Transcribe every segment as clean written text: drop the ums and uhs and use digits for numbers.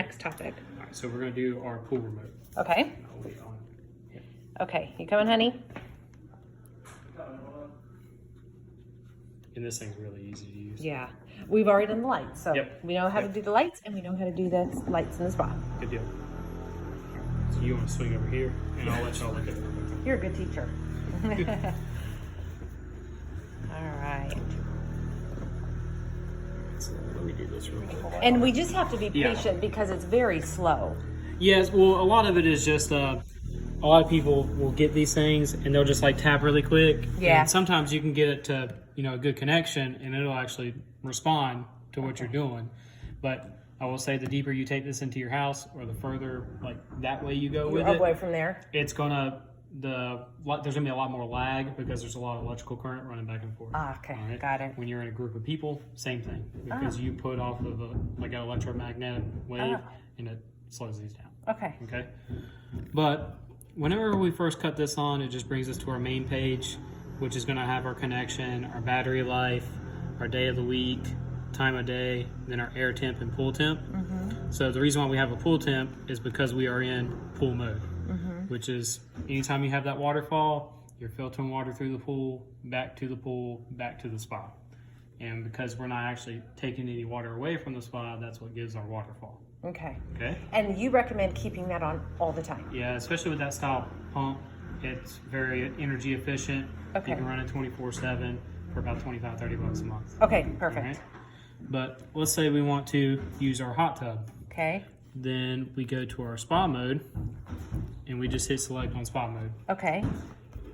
Next topic. All right, so we're going to do our pool remote. Okay. And I'll wait on it. Okay. You coming, honey? And this thing's really easy to use. Yeah. We've already done the lights, so Yep. we know how to do the lights, and we know how to do the lights in the spa. Good deal. All right, so you want to swing over here, and I'll let y'all look at it. You're a good teacher. All right. So let me do this real quick. And we just have to be Yeah. patient because it's very slow. Yes, well, a lot of it is just a lot of people will get these things and they'll just like tap really quick. Yeah. And sometimes you can get it to a good connection and it'll actually respond to what you're doing. But I will say the deeper you take this into your house or the further like that way you go with it, Away from there. it's gonna there's gonna be a lot more lag because there's a lot of electrical current running back and forth. Ah, okay, All right? got it. When you're in a group of people, same thing because you put off of an electromagnetic wave and it slows these down. Okay. Okay, but whenever we first cut this on, it just brings us to our main page, which is going to have our connection, our battery life, our day of the week, time of day, then our air temp and pool temp. So the reason why we have a pool temp is because we are in pool mode, which is anytime you have that waterfall, you're filtering water through the pool, back to the spa. And because we're not actually taking any water away from the spa, that's what gives our waterfall. Okay. Okay? And you recommend keeping that on all the time? Yeah, especially with that style pump, it's very energy efficient. Okay. You can run it 24/7 for about $25-30 a month. Okay, All perfect. right? But let's say we want to use our hot tub. Okay. Then we go to our spa mode and we just hit select on spa mode. Okay.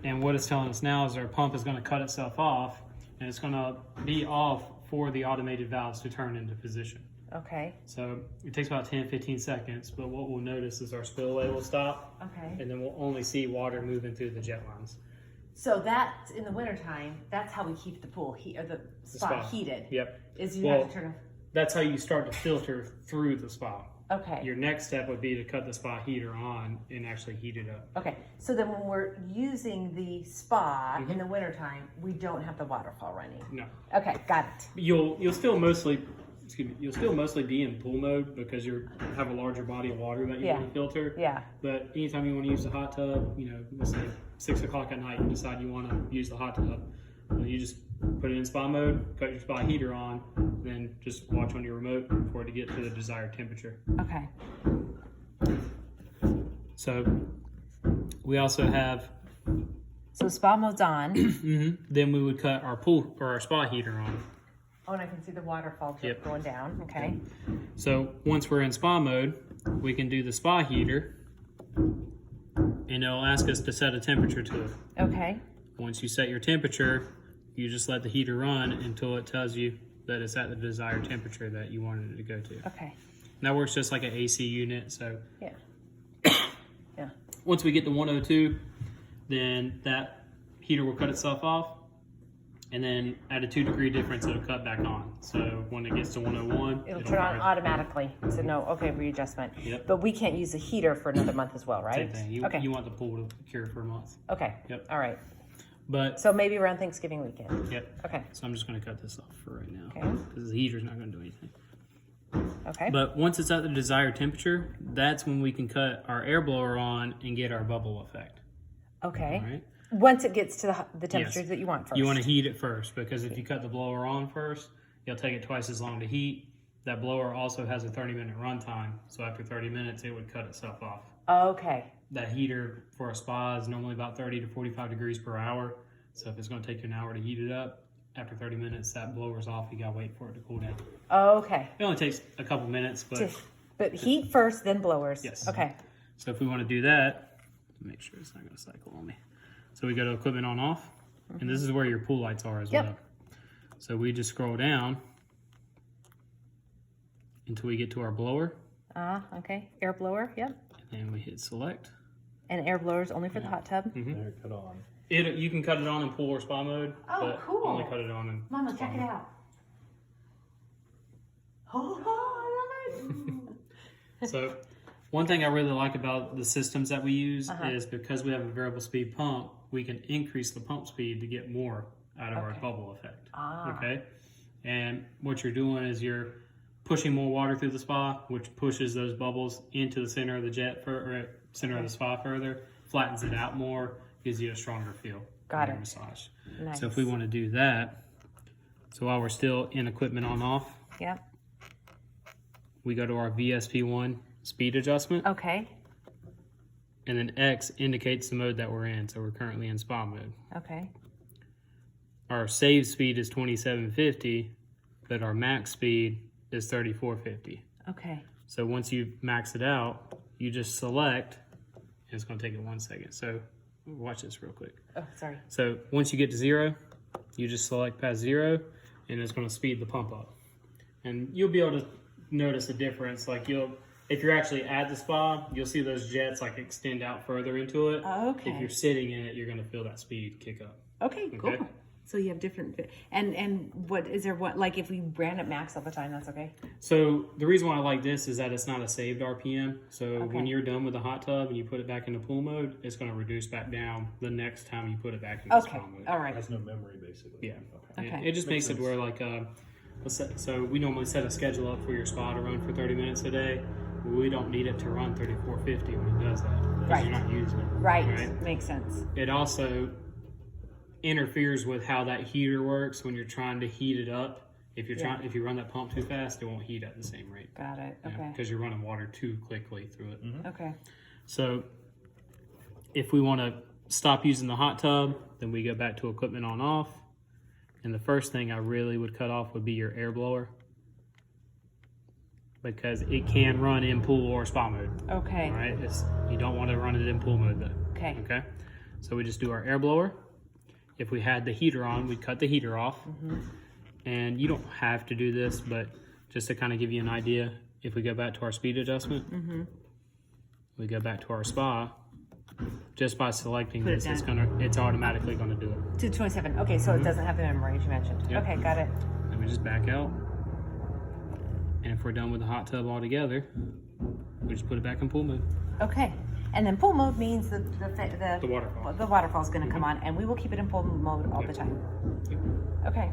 And what it's telling us now is our pump is going to cut itself off and it's going to be off for the automated valves to turn into position. Okay. So it takes about 10-15 seconds, but what we'll notice is our spillway will stop Okay. and then we'll only see water moving through the jet lines. So that's in the wintertime, that's how we keep the pool heat or the spa heated. Yep. Is you have to turn That's how you start to filter through the spa. Okay. Your next step would be to cut the spa heater on and actually heat it up. Okay. So then when we're using the spa in the wintertime, we don't have the waterfall running. No. Okay, got it. You'll still mostly be in pool mode because you have a larger body of water that you want to filter. Yeah. But anytime you want to use the hot tub, let's say 6 o'clock at night, you decide you want to use the hot tub, you just put it in spa mode, cut your spa heater on, then just watch on your remote for it to get to the desired temperature. Okay. So we also have, So spa mode's on. then we would cut our pool or our spa heater on. Oh, and I can see the waterfall drip going down. Okay. So once we're in spa mode, we can do the spa heater and it'll ask us to set a temperature to it. Okay. Once you set your temperature, you just let the heater run until it tells you that it's at the desired temperature that you wanted it to go to. Okay. And that works just like an AC unit. So Yeah. Yeah. once we get to 102, then that heater will cut itself off. And then at a 2-degree difference, it'll cut back on. So when it gets to 101, It'll turn on automatically. So no, okay, readjustment. Yep. But we can't use the heater for another month as well, right? Same thing. Okay. You want the pool to cure for a month. Okay. Yep. All right. But, So maybe around Thanksgiving weekend. yep. Okay. So I'm just going to cut this off for right now. Okay. Because the heater's not going to do anything. Okay. But once it's at the desired temperature, that's when we can cut our air blower on and get our bubble effect. Okay. All right. Once it gets to the temperatures that you want first. You want to heat it first because if you cut the blower on first, it'll take it twice as long to heat. That blower also has a 30-minute run time. So after 30 minutes, it would cut itself off. Okay. That heater for a spa is normally about 30 to 45 degrees per hour. So if it's going to take you an hour to heat it up, after 30 minutes, that blower's off. You got to wait for it to cool down. Okay. It only takes a couple minutes, but But heat first, then blowers. Yes. Okay. so if we want to do that, make sure it's not going to cycle on me. So we go to equipment on off, and this is where your pool lights are as well. So we just scroll down until we get to our blower, Okay. Air blower. Yep. and then we hit select. And air blowers only for the hot tub. They're cut on. You can cut it on in pool or spa mode, Oh, but cool. only cut it on in Mama, spa check it mode. out. Oh, I love it. So one thing I really like about the systems that we use is because we have a variable speed pump, we can increase the pump speed to get more out of our bubble effect. Okay. And what you're doing is you're pushing more water through the spa, which pushes those bubbles into the center of the jet center of the spa further, flattens it out more, gives you a stronger feel. Got it. Massage. Nice. So if we want to do that, so while we're still in equipment on off, Yep. we go to our VSP1 speed adjustment, Okay. and then X indicates the mode that we're in. So we're currently in spa mode. Okay. Our save speed is 2750, but our max speed is 3450. Okay. So once you max it out, you just select, and it's going to take it 1 second. So watch this real quick. Oh, sorry. So once you get to 0, you just select past 0, and it's going to speed the pump up. And you'll be able to notice a difference. Like if you're actually at the spa, you'll see those jets like extend out further into it. Okay. If you're sitting in it, you're going to feel that speed kick up. Okay, cool. Okay. So you have different, and what is there? What, like if we ran at max all the time, that's okay. So the reason why I like this is that it's not a saved RPM. So Okay. when you're done with the hot tub and you put it back into pool mode, it's going to reduce back down the next time you put it back into Okay, spa mode. all right. Has no memory, basically. Yeah. Okay. It just makes Makes it where like, so we normally set a schedule up for your spa to run for 30 minutes a day. We don't need it to run 3450 when it does that because Right. you're not using it. Right. Makes sense. It also interferes with how that heater works when you're trying to heat it up. If you're Yeah. if you run that pump too fast, it won't heat at the same rate. Got it. Okay. Because you're running water too quickly through it. Okay. So if we want to stop using the hot tub, then we go back to equipment on off. And the first thing I really would cut off would be your air blower, because it can run in pool or spa mode. Okay. All right, you don't want to run it in pool mode though. Okay. Okay, so we just do our air blower. If we had the heater on, we'd cut the heater off. And you don't have to do this, but just to kind of give you an idea, if we go back to our speed adjustment, we go back to our spa. Just by selecting Put it this, down. it's automatically gonna do it. To 27. Okay, so it doesn't have the memory you mentioned. Yep. Okay, got it. Let me just back out. And if we're done with the hot tub altogether, we just put it back in pool mode. Okay. And then pool mode means the The waterfall. The waterfall is going to come on, and we will keep it in pool mode all the time. Yep. Okay.